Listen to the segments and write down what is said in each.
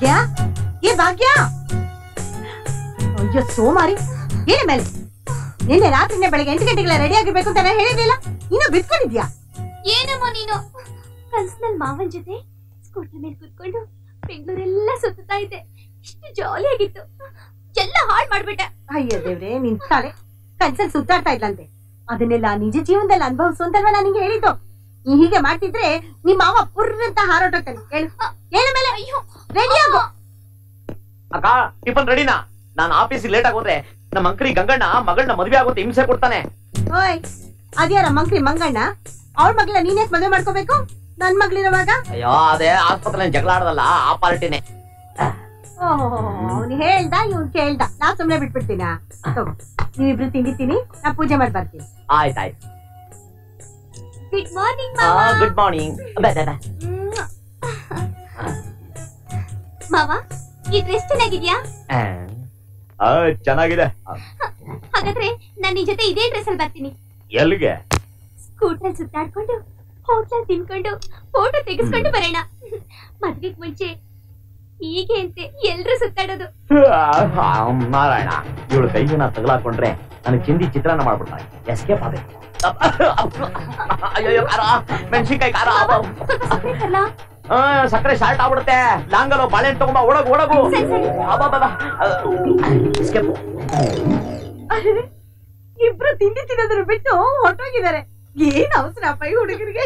ಭಾಗ್ಯ ಏ ಭಾಗ್ಯ ಅಯ್ಯೋ ಸೋಮಾರಿ ಏನೇ ಮೇಲೆ ನಿನ್ನೆ ರಾತ್ರಿನೇ ಬೆಳಗ್ಗೆ 8 ಗಂಟೆಗೆಲ್ಲ ರೆಡಿ ಆಗಿರ್ಬೇಕು ಅಂತ ಹೇಳಿದ್ಲಿಲ್ಲ ಇನ್ನು ಬಿಟ್ಕೊಂಡಿದ್ಯಾ ಏನಮ್ಮ ನೀನು ಕನ್ಸಿನಲ್ಲಿ ಮಾವನ್ ಜೊತೆ ಸ್ಕೂಟರ್ ಮೇಲೆ ಕೂತ್ಕೊಂಡು ಬೆಂಗಳೂರೆಲ್ಲ ಸುತ್ತಾ ಇದ್ದೆ ಎಷ್ಟು ಜಾಲಿ ಆಗಿತ್ತು ಎಲ್ಲ ಹಾಳು ಮಾಡ್ಬಿಟ್ಟೆ ಅಯ್ಯೋ ದೇವ್ರೆ ನಿನ್ ತಾಳೆ ಕನ್ಸಲ್ಲಿ ಸುತ್ತಾಡ್ತಾ ಇದ್ಲಂತೆ ಅದನ್ನೆಲ್ಲ ನಿಜ ಜೀವನದಲ್ಲಿ ಅನುಭವಿಸು ಅಂತಲ್ವಾ ನಾನು ನಿಂಗೆ ಹೇಳಿದ್ದು ನೀ ಹೀಗೆ ಮಾಡ್ತಿದ್ರೆ ನಿಮ್ಮ ಮಾವ ಪುರ್ರಂತ ಹಾರೋಟೋಗ್ತಾನೆ ಹೇಳು ಹೇಳು ಮೇಲೆ ಅಯ್ಯೋ ರೆಡಿ ಆಗೋ ಅಕ್ಕ ಟಿಫನ್ ರೆಡಿನಾ ನಾನು ಆಫೀಸಿಗೆ ಲೇಟ್ ಆಗೋದ್ರೆ ನಮ್ಮ ಅಂಕರಿ ಗಂಗಣ್ಣ ಮಗಳನ್ನ ಮದುವೆ ಆಗೋತ್ತೆ ಹಿಂಸೆ ಕೊಡ್ತಾನೆ ಓಯ್ ಅದ್ಯಾರ ಮಂಕ್ರಿ ಮಂಗಣ್ಣ ಅವಳ ಮಗ್ಳ ನೀನೇ ಮದುವೆ ಮಾಡ್ಕೋಬೇಕು ನನ್ ಮಗಳಿರುವಾಗ ಅಯ್ಯೋ ಅದೇ ಆಸ್ಪತ್ರೆ ಜಗಳ ಆಡದಲ್ಲ ಆ ಪಾರ್ಟಿನೇ ಅವ್ನು ಹೇಳ್ದ ಇವ್ನು ಕೇಳ್ದ ನಾ ಸುಮ್ನೆ ಬಿಟ್ಬಿಡ್ತೀನ ನೀವಿಬ್ರು ತಿಂಡಿತೀನಿ ನಾ ಪೂಜೆ ಮಾಡಿ ಬರ್ತೀನಿ ಆಯ್ತಾಯ್ತು ಗುಡ್ ಮಾರ್ನಿಂಗ್ ಗುಡ್ ಮಾರ್ನಿಂಗ್ ಮಾವ ಈ ಡ್ರೆಸ್ ಚೆನ್ನಾಗಿದ್ಯಾ ಚೆನ್ನಾಗಿದೆ ಹಾಗಾದ್ರೆ ನಾನು ನಿನ್ ಜೊತೆ ಇದೇ ಡ್ರೆಸ್ ಅಲ್ಲಿ ಬರ್ತೀನಿ ಎಲ್ಲಿಗೆ ಸ್ಕೂಟರ್ ಸುತ್ತಾಡ್ಕೊಂಡು ಹೋಟ್ಲಲ್ಲಿ ತಿನ್ಕೊಂಡು ಫೋಟೋ ತೆಗೆಸ್ಕೊಂಡು ಬರೋಣ ಮದ್ವೆಗ್ ಮುಂಚೆ ಹೀಗೆ ಅಂತೆ ಎಲ್ರು ಸುತ್ತಾಡೋದು ನಾರಾಯಣ ಇವಳು ಕೈನ ತಗಲಾಕೊಂಡ್ರೆ ನನಗೆ ಚಿಂದಿ ಚಿತ್ರಾನ್ನ ಮಾಡ್ಬಿಡ್ತಾಳೆ ಎಸ್ಕೇಪ್ ಆಗಬೇಕು ಅಯ್ಯೋ ಖಾರ ಮೆಣಸಿನ್ಕಾಯಿ ಖಾರ ಸಕ್ಕರೆ ಶಾರ್ಟ್ ಆಗ್ಬಿಡುತ್ತೆ ಲಾಂಗಲು ಬಾಳೆಹಣ್ಣು ತಗೊಂಬ ಒಳಗು ಎಸ್ಕೇಪ್ ಇಬ್ರು ತಿಂಡಿ ತಿನ್ನೋದ್ರ ಬಿಟ್ಟು ಹೊಟ್ಟೋಗಿದ್ದಾರೆ ಏನ್ ಅವಸರ ಅಪ್ಪ ಈ ಹುಡುಗರಿಗೆ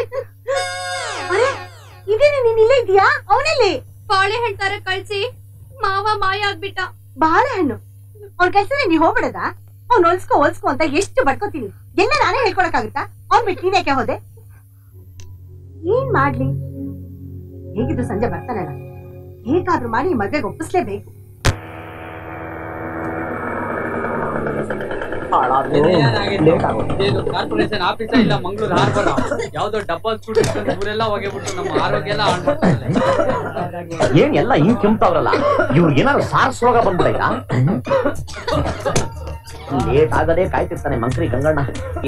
ಇದೇನೆ ನೀನ್ ಇಲ್ಲೇ ಇದೀಯಾ ಅವನಲ್ಲಿ ಬಾಳೆಹಣ್ಣು ತರ ಕಳ್ಸಿ ಮಾವ ಮಾಯ ಆಗ್ಬಿಟ್ಟ ಬಾಳೆಹಣ್ಣು ಅವ್ನ ಕೆಲ್ಸನೇ ನೀ ಹೋಗ್ಬಿಡದ ಅವ್ನ್ ಹೊಲ್ಸ್ಕೊ ಅಂತ ಎಷ್ಟು ಬಡ್ಕೋತೀನಿ ಎಲ್ಲ ನಾನೇ ಹೇಳ್ಕೊಳಕ್ಕಾಗುತ್ತಾ ಅವ್ನ್ ಬಿಟ್ಟು ನೀನ್ ಯಾಕೆ ಹೋದೆ ಏನ್ ಮಾಡ್ಲಿ ಹೇಗಿದ್ರು ಸಂಜೆ ಬರ್ತಾನಲ್ಲ ಹೇಗಾದ್ರೂ ಮಾಡಿ ಈ ಮದ್ವೆಗೆ ಒಪ್ಪಿಸ್ಲೇಬೇಕು ಕಾರ್ಪೊರೇಷನ್ ಆಫೀಸ ಇಲ್ಲ ಮಂಗಳೂರು ಹಾರ್ಬರ್ ಯಾವ್ದೋ ಡಬ್ಬಲ್ ಸ್ಟೂಡೆಂಟ್ ಊರೆಲ್ಲ ಹೋಗಿಬಿಟ್ಟು ನಮ್ಮ ಆರೋಗ್ಯ ಎಲ್ಲ ಏನ್ ಎಲ್ಲ ಹಿಂಗ್ ಕೆಂಪ್ತಾವ್ರಲ್ಲ ಇವ್ರು ಏನಾದ್ರು ಸಾರ್ಸ್ ರೋಗ ಬಂದ್ಬಿಡೈತಾ ಲೇಟ್ ಆಗದೆ ಕಾಯ್ತಿರ್ತಾನೆ ಮಂಕ್ರಿ ಗಂಗಣ್ಣ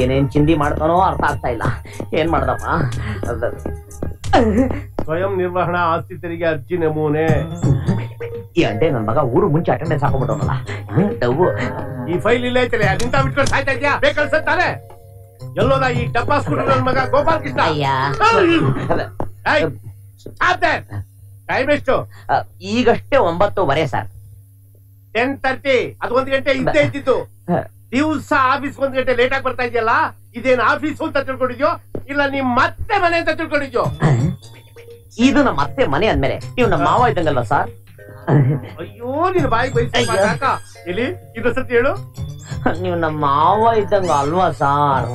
ಏನೇನ್ ಚಿಂದಿ ಮಾಡ್ತಾನೋ ಅರ್ಥ ಆಗ್ತಾ ಇಲ್ಲ ಏನ್ ಮಾಡ್ದಪ್ಪ ಸ್ವಯಂ ನಿರ್ವಹಣಾ ಆಸ್ತಿ ತೆರಿಗೆ ಅರ್ಜಿ ನಮೂನೆ ಈ ಅಂಡೆ ನನ್ ಮಗ ಊರು ಮುಂಚೆ ಅಟೆಂಡೆನ್ಸ್ ಹಾಕೊಂಡ್ಬಿಟ್ಟವನಲ್ಲ ಈ ಫೈಲ್ ಇಲ್ಲ ಐತಲ್ಲ ನಿಂತ ಬಿಟ್ಕೊಂಡು ಸಾಯ್ತಾ ಇದ್ಯಾ ಬೇಕಲ್ಸತ್ತಾನೆ ಎಲ್ಲೋದ ಈ ಡಬ್ಬಾ ಸ್ಕೂಟರ್ ನನ್ ಮಗ ಗೋಪಾಲ್ ಕೃಷ್ಣ ಟೈಮ್ ಎಷ್ಟು ಈಗಷ್ಟೇ 9:15 ಸರ್ 10:30 ಅದು 1 ಗಂಟೆ ಇದ್ದೇ ಇದ್ದಿತ್ತು ದಿವ್ಸ ಆಫೀಸ್ 1 ಗಂಟೆ ಲೇಟ್ ಆಗಿ ಬರ್ತಾ ಇದೆಯಲ್ಲ ಇದೇನ್ ಆಫೀಸ್ ಅಂತ ತಿಳ್ಕೊಂಡಿದ್ಯೋ ಇಲ್ಲ ನಿಮ್ ಮತ್ತೆ ಮನೆ ಅಂತ ತಿಳ್ಕೊಂಡಿದ್ಯೋ ಇದು ನಮ್ಮ ಮತ್ತೆ ಮನೆ ಅಂದ್ಮೇಲೆ ನೀವು ನಮ್ಮ ಮಾವ ಇದ್ದಂಗಲ್ವಾ ಸರ್ ಅಯ್ಯೋ ನೀನು ಬಾಯಿ ಬೈಸಾಕ ಇಲ್ಲಿ ಇದು ಸತಿ ಹೇಳು ನೀವು ನಮ್ಮ ಮಾವ ಇದ್ದಂಗ ಅಲ್ವಾ ಸಾರ್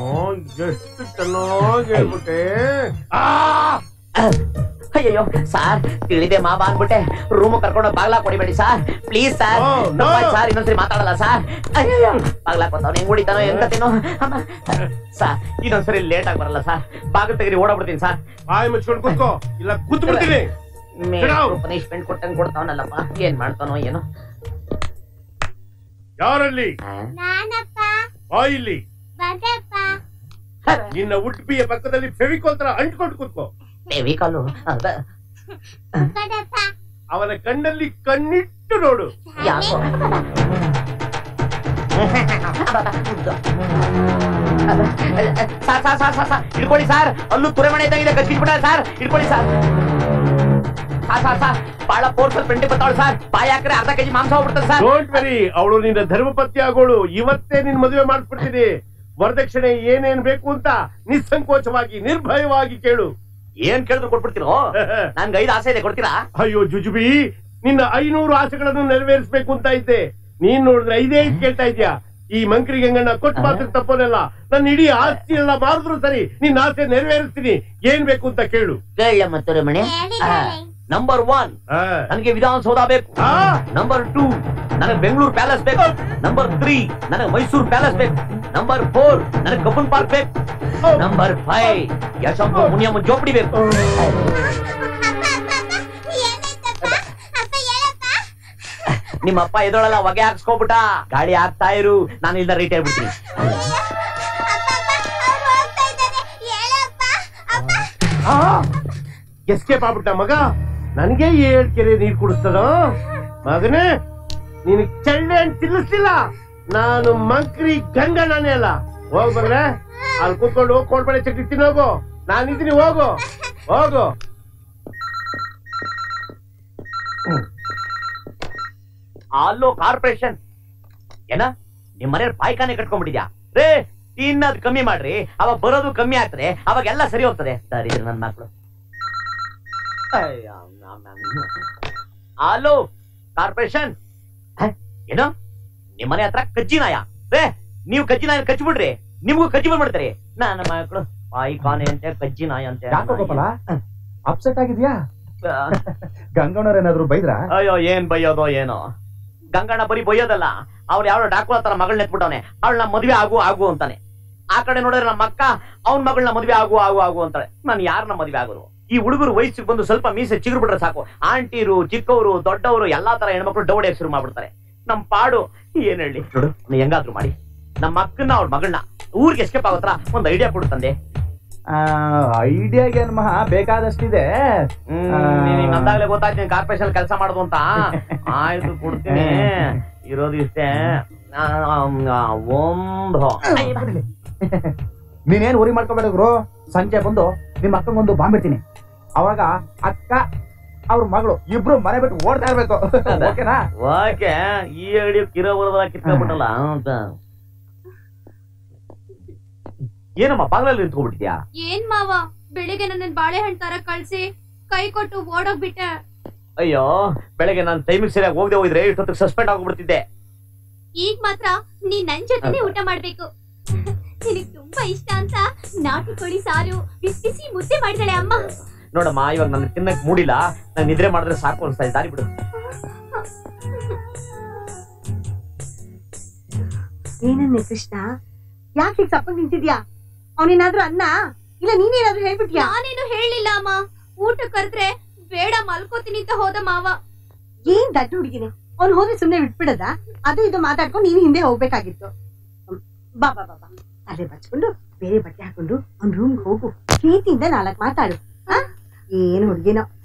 ಎಷ್ಟು ಚೆನ್ನಾಗಿ ಹೇಳ್ಬಿಟ್ಟೆ ಅಯ್ಯೋ ಸಾರ್ ತಿಳಿದೆ ಮಾವ ಅನ್ಬಿಟ್ಟೆ ರೂಮ್ ಕರ್ಕೊಂಡು ಬಾಗ್ಲಾ ಕೊಡಿಬೇಡಿ ಸಾರ್ ಪ್ಲೀಸ್ ಸಾರ್ ಸಾರ್ ಇನ್ನೊಂದ್ಸರಿ ಮಾತಾಡಲ್ಲ ಸಾರ್ ಅಯ್ಯೋ ಬಾಗ್ಲಾ ಕೊಡ್ತಾವ ಹೆಂಗ್ ಹೊಡಿತಾನೋ ಹೆಂಗತೀನೋ ಸಾರ್ ಇನ್ನೊಂದ್ಸರಿ ಲೇಟ್ ಆಗಿ ಬರಲ್ಲ ಸಾರ್ ಬಾಗಿಲು ತೆಗೀರಿ ಓಡಾಡ್ಬಿಡ್ತೀನಿ ಸಾರ್ ಬಾಯಿ ಮುಚ್ಕೊಂಡು ಕೂತ್ಕೋ ಇಲ್ಲ ಕೂತ್ ಬಿಡ್ತೀನಿ ಪನಿಷ್ಮೆಂಟ್ ಕೊಟ್ಟಂಗ್ ಕೊಡ್ತಾವನಲ್ಲಪ್ಪ ಏನ್ ಮಾಡ್ತಾನೋ ಏನೋ ಯಾರಲ್ಲಿ ಇಲ್ಲಿ ನಿನ್ನ ಉಡುಪಿಯ ಪಕ್ಕದಲ್ಲಿ ಫೆವಿಕಾಲ್ ತರ ಅಂಟ್ಕೊಂಡು ಕೂತ್ಕೋ ಫೆವಿಕಾಲು ಅವನ ಕಣ್ಣಲ್ಲಿ ಕಣ್ಣಿಟ್ಟು ನೋಡು ಯಾಕೋ ಸಾರ್ ಇಟ್ಕೊಳ್ಳಿ ಸಾರ್ ಅಲ್ಲೂ ತುರೆ ಮನೆ ಇದ್ದಂಗಿದೆ ಕಚ್ಚಿಟ್ಬಿಟ್ಟ ಸಾರ್ ಇಟ್ಕೊಳ್ಳಿ ಸಾರ್ ಬಹಳ ಫೋರ್ಸಲ್ ಫ್ರೆಂಡ್ ಬರ್ತಾವಳು ಸರ್ ಬಾಯಿ ಹಾಕ್ರೆ ಅರ್ಧ ಕೆಜಿ ಮಾಂಸ ಹೋಗ್ಬಿಡ್ತದೆ ಸರ್ ಡೋಂಟ್ ವೆರಿ ಅವಳು ನಿನ್ನ ಧರ್ಮಪತ್ನಿ ಆಗೋಳು ಇವತ್ತೇ ನಿನ್ ಮದುವೆ ಮಾಡಿಸ್ಬಿಡ್ತೀನಿ ವರದಕ್ಷಿಣೆ ಏನೇನ್ ಬೇಕು ಅಂತ ನಿಸ್ಸಂಕೋಚವಾಗಿ ನಿರ್ಭಯವಾಗಿ ಕೇಳು ಏನ್ ಕೇಳಿದ್ರು ಕೊಟ್ಬಿಡ್ತೀರೋ ನನ್ಗೆ 5 ಆಸೆ ಇದೆ ಕೊಡ್ತೀರಾ ಅಯ್ಯೋ ಜುಜುಬಿ ನಿನ್ನ 500 ಆಸೆಗಳನ್ನು ನೆರವೇರಿಸಬೇಕು ಅಂತ ಇದ್ದೆ ನೀನ್ ನೋಡಿದ್ರೆ 5 ಕೇಳ್ತಾ ಇದ್ಯಾ ಈ ಮಂಕ್ರಿ ಗಂಗಣ್ಣ ಕೊಟ್ಟು ಮಾತ್ರ ತಪ್ಪೋನಲ್ಲ ನನ್ನ ಇಡೀ ಆಸ್ತಿ ಎಲ್ಲ ಮಾರಿದ್ರು ಸರಿ ನಿನ್ನ ಆಸೆ ನೆರವೇರಿಸ್ತೀನಿ ಏನ್ ಬೇಕು ಅಂತ ಕೇಳು ಕೇಳ ಮತ್ತೆ ಮನೆ ನಂಬರ್ 1 ನನಗೆ ವಿಧಾನಸೌಧ ಬೇಕು ನಂಬರ್ 2 ನನಗೆ ಬೆಂಗಳೂರು ಪ್ಯಾಲೇಸ್ ಬೇಕು ನಂಬರ್ 3 ನನಗೆ ಮೈಸೂರು ಪ್ಯಾಲೇಸ್ ಬೇಕು ನಂಬರ್ 4 ನನಗೆ ಕಬ್ಬನ್ ಪಾರ್ಕ್ ಬೇಕು ನಂಬರ್ 5 ಯಶವಂತ ಮುನಿಯಮ್ಮ ಜೋಪಡಿ ಬೇಕು ನಿಮ್ಮಪ್ಪ ಎದೊಳಲ್ಲ ಹೊಗೆ ಹಾಕ್ಸ್ಕೊಬಿಟ್ಟ ಗಾಡಿ ಹಾಕ್ತಾ ಇರು ನಾನು ಇಲ್ದ ರೇಟ್ ಹೇಳ್ಬಿಡ್ತೀನಿ ಎಸ್ಕೇಪ್ ಆಗ್ಬಿಟ್ಟ ಮಗ ನನಗೆ 7 ಕೆರೆ ನೀರು ಕುಡಿಸ್ತದೋ ಮಗನೇ? ನೀನು ಚಳ್ಳೆ ಅಂತ ತಿನ್ನಿಸ್ಲಿಲ್ಲ. ನಾನು ಮಂಕ್ರಿ ಗಂಗಣ್ಣನೇ ಅಲ್ಲ. ಹೋಗ್ ಬಂದ್ರೆ ಅಲ್ಲಿ ಕೂತ್ಕೊಂಡು ಕೋಡ್ಬಳೆ ಚಟ್ನಿ ತಿನ್ನೋಗು. ನಾನಿದ್ದೀನಿ, ಹೋಗು ಹೋಗು. ಅಲ್ಲೋ ಕಾರ್ಪೊರೇಷನ್ ಏನ ನಿಮ್ ಮನೇಲಿ ಪಾಯ್ಕಾನೆ ಕಟ್ಕೊಂಡ್ಬಿಟ್ಟಿದ್ಯಾ? ರೇ ತಿನ್ನೋದು ಕಮ್ಮಿ ಮಾಡ್ರಿ, ಅವಾಗ ಬರೋದು ಕಮ್ಮಿ ಆಗ್ತದೆ, ಅವಾಗೆಲ್ಲ ಸರಿ ಹೋಗ್ತದೆ. ಸರಿ ನನ್ ಮಕ್ಳು. ಹಲೋ ಕಾರ್ಪೊರೇಷನ್, ಏನು ನಿಮ್ ಮನೆ ಹತ್ರ ಕಜ್ಜಿ ನಾಯ? ರೇ ನೀವು ಕಜ್ಜಿ ನಾಯ ಕಚ್ಬಿಡ್ರಿ, ನಿಮ್ಗೂ ಕಜ್ಜಿ ಬಂದ್ಬಿಡ್ತಾರೆ. ನನ್ನ ಮಕ್ಕಳು ಪಾಯ್ಕಾನೆ ಅಂತೆ ಕಜ್ಜಿ ನಾಯ ಅಂತೆ. ಅಪ್ಸೆಟ್ ಆಗಿದ್ಯಾ? ಗಂಗಣ್ಣವ್ರ ಏನಾದ್ರು ಬೈದ್ರಾ? ಅಯ್ಯೋ ಏನ್ ಬೈಯೋದೋ ಏನೋ. ಗಂಗಣ್ಣ ಬರೀ ಬೈಯೋದಲ್ಲ, ಅವ್ರು ಯಾವ ಡಾಕ್ಟರ್ ತರ ಮಗಳನ್ನ ಎತ್ಬಿಟ್ಟವನೆ. ಅವಳನ್ನ ಮದ್ವೆ ಆಗು ಅಂತಾನೆ. ಆ ಕಡೆ ನೋಡಿದ್ರೆ ನಮ್ಮ ಅಕ್ಕ ಅವ್ನ ಮಗಳನ್ನ ಮದ್ವೆ ಆಗು ಅಂತಾಳೆ. ನಾನು ಯಾರನ್ನ ಮದ್ವೆ ಆಗೋದು? ಈ ಹುಡುಗರು ವಯಸ್ಸಿಗೆ ಬಂದು ಸ್ವಲ್ಪ ಮೀಸೆ ಚಿಗುರು ಬಿಟ್ರೆ ಸಾಕು, ಆಂಟಿರು ಚಿಕ್ಕವರು ದೊಡ್ಡವರು ಎಲ್ಲಾ ತರ ಹೆಣ್ಮಕ್ಳು ಡೌಡೆ ಶುರು ಮಾಡ್ಬಿಡ್ತಾರೆ. ನಮ್ ಪಾಡು ಏನ್ ಹೇಳಿ ನೋಡು, ಹೆಂಗಾದ್ರು ಮಾಡಿ ನಮ್ಮ ಅಕ್ಕನ್ನ ಅವ್ರ ಮಗಳನ್ನ ಊರಿಗೆ ಎಸ್ಕೇಪ್ ಆಗೋತ್ರ ಒಂದ್ ಐಡಿಯಾ ಕೊಡು ತಂದೆ. ಐಡಿಯಾಗೆ ಮಹಾ ಬೇಕಾದಷ್ಟಿದೆ. ನಂದಾಗ್ಲೇ ಗೊತ್ತಾಯ್ತು ಕಾರ್ಪೊರೇಷನ್ ಕೆಲಸ ಮಾಡೋದು ಅಂತ. ಆಯ್ತು ಕೊಡ್ತೀನಿ, ಇರೋದು ಇಷ್ಟೇ. ನೀನೇನ್ ಉರಿ ಮಾಡ್ಕೋಬೇಡ ಗುರು. ಸಂಜೆ ಬಂದು ನಿಮ್ಮ ಅಕ್ಕಂಗೊಂದು ಬಾಂಬಿಡ್ತೀನಿ. ಅವಾಗ ಅಕ್ಕ ಅವ್ರ ಮಗಳು ಇಬ್ರು ಮನೆ ಬಿಟ್ಟು ಓಡ್ತಾ ಇರ್ಬೇಕು. ಓಕೆನಾ? ಓಕೆ. ಈ ಐಡಿಯಾ ಕಿರೋಬರದಾಗ ಕಿತ್ಕೊಂಡ್ಬಿಟ್ಟಲ್ಲ ಅಂತ. ಏನಮ್ಮ ಬಾಗ್ಲಲ್ಲಿ ನಿಂತ್ಕೊಂಡ್ಬಿಟ್ಟಿದ್ಯಾ? ಏನ್ ಮಾವ, ಬೆಳಿಗ್ಗೆ ನನ್ನ ಬಾಳೆಹಣ್ಣು ತರ ಕಳ್ಸಿ ಕೈ ಕೊಟ್ಟು ಓಡೋಗ್ಬಿಟ್ಟೆ. ಅಯ್ಯೋ ಬೆಳಗ್ಗೆ ನಾನು ಟೈಮಿಗೆ ಸರಿಯಾಗಿ ಹೋಗಿದ್ರೆ ಇಷ್ಟೊತ್ತಿಗೆ ಸಸ್ಪೆಂಡ್ ಆಗ್ಬಿಡ್ತಿದ್ದೆ. ಈಗ ಮಾತ್ರ ನೀನ್ ನನ್ ಜೊತೆನೆ ಊಟ ಮಾಡ್ಬೇಕು. ನಿನಗ್ ತುಂಬಾ ಇಷ್ಟ ಅಂತ ನಾಟಿ ಕೋಳಿ ಸಾರು ಬಿಸಿ ಮುದ್ದೆ ಮಾಡಿದಾಳೆ ಅಮ್ಮ. ನೋಡಮ್ಮ, ಇವಾಗ ನನ್ನ ತಿನ್ನಕ್ ಮೂಡಿಲ್ಲ. ನಾನು ನಿದ್ರೆ ಮಾಡಿದ್ರೆ ಸಾಕು ಅನ್ಸ್ತಾ ಇದೆ. ದಾರಿ ಬಿಡು. ಏನನ್ನೇ ಕೃಷ್ಣ, ಯಾಕೆ ಈಗ ಸಪ್ಪಗ್ ನಿಂತಿದ್ಯಾ? ಅವನೇನಾದ್ರೂ ಅನ್ನ ಇಲ್ಲ ನೀನೇನಾದ್ರೂ ಹೇಳ್ಬಿಟ್ಯಾ? ನಾನೇನು ಹೇಳಿಲ್ಲ ಅಮ್ಮ. ಊಟ ಕರೆದ್ರೆ ಬೇಡ ಮಲ್ಕೋತೀನಿ ಅಂತ ಹೋದ ಮಾವ. ಏನ್ ದಡ್ಡ ಹುಡುಗಿನೇ, ಅವ್ನು ಹೋದ್ರೆ ಸುಮ್ನೆ ಬಿಟ್ಬಿಡದ? ಅದು ಇದು ಮಾತಾಡ್ಕೊಂಡು ನೀನು ಹಿಂದೆ ಹೋಗ್ಬೇಕಾಗಿತ್ತು. ಬಾ ಬಾ ಬಾ ಬಾ, ಅಲ್ಲೇ ಬಚ್ಕೊಂಡು ಬೇರೆ ಬಟ್ಟೆ ಹಾಕೊಂಡು ಅವ್ನ ರೂಮ್ಗೆ ಹೋಗು. ಪ್ರೀತಿಯಿಂದ 4 ಮಾತಾಡು. ಏನು ಹುಡುಗಿನೋ.